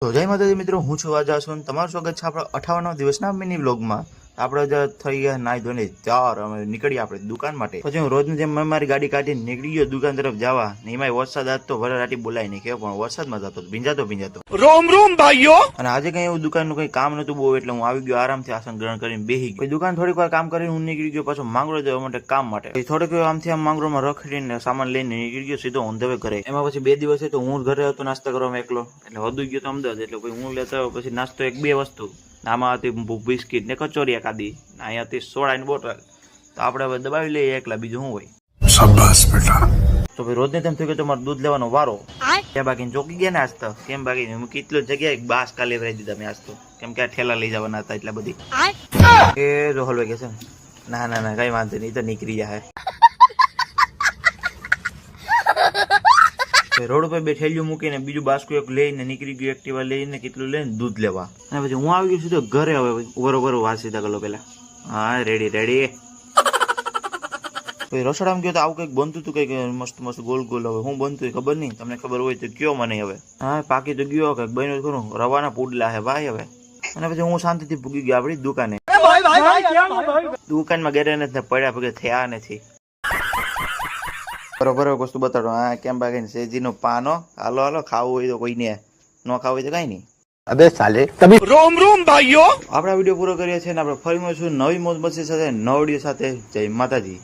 તો જય માતાજી મિત્રો, હું છું વાજા છું. તમારું સ્વાગત છે આપણા 58 દિવસના મિની વ્લોગમાં. આપણે જે થઈ ગયા નાઈ ધોઈને ત્યાર અમે નીકળીએ આપણે દુકાન માટે. પછી હું રોજની જેમ મારી ગાડી કાઢીને નીકળી ગયો દુકાન તરફ જવા. ને એમાં વરસાદ આજ તો વરારાટી બોલાય નહીં કે પણ વરસાદમાં જતો ભીંજાતો. રોમ રોમ ભાઈઓ. અને આજે કઈ એવું દુકાનનું કઈ કામ નતું બહુ, એટલે હું આવી ગયો આરામથી આસન ગ્રહણ કરીને બેહી ગયો. દુકાન થોડીક વાર કામ કરીને હું નીકળી ગયો પાછો માંગરો જવા માટે કામ માટે. થોડીક આમથી આમ માંગરોમાં રખડીને સામાન લઈને નીકળી ગયો સીધો ઓન ધ વે ઘરે. એમાં પછી 2 દિવસે તો હું ઘરે હતો નાસ્તા કરવામાં એકલો, એટલે વધુ ગયો તો અમદાવાદ. એટલે પછી હું લેતો પછી નાસ્તો 1-2 વસ્તુ. આમાં હતી બિસ્કીટ ને કચોરિયા ખાધી, અહીંયા હતી સોડાની બોટલ. તો આપણે હવે દબાવી લઈએ એકલા, બીજું શું હોય. શાબાશ બેટા. તો ભાઈ રોજને તેમ થયું કે તમારે દૂધ લેવાનો વારો. ત્યાં બાકી ચોકી ગયા ને આજ તો કેમ બાકી હું કેટલો જગ્યાએ બાસ કાલે ભરાઈ દીધા મેં આજ તો, કેમ કે આ ઠેલા લઈ જવાના હતા એટલા બધી. એ જો હલવે કે છે ના કઈ વાંધો નહીં, તો નીકળી જાય. રોડ ઉપર બે ઠેલિયું મૂકીને બીજું બાસ્કુ એક લઈને નીકળી ગયું, એક્ટિવા લઈને કેટલું લઈને દૂધ લેવા. અને પછી હું આવી ગયો સીધો ઘરે. હવે ઉભર વાત સીધા કરો પેલા. હા રેડી. પછી રસોડામાં ગયો તો આવું કંઈક બનતું હતું, કંઈક મસ્ત ગોલ. હવે હું બનતું ખબર નહીં, તમને ખબર હોય તો કયો મને. હવે હા પાકી તો ગયો, કંઈક બન્યું ખરું. રવાના પુડલા હે ભાઈ હવે. અને પછી હું શાંતિથી ભૂગી ગયો આપણી દુકાને. દુકાનમાં ગેરે નથી પડ્યા પગે થયા નથી. બરોબર વસ્તુ બતાડો. હા કેમ બાકી શેજી નો પાનો. હાલો ખાવું હોય તો કોઈને, ન ખાવું હોય તો કઈ નહીં. અબે સાલે રોમ રોમ ભાઈઓ. આપણા વિડીયો પૂરો કરીએ છીએ ને આપણે ફરી મળીશું નવી મોજ મસ્તી સાથે, નવા વિડીયો સાથે. જય માતાજી.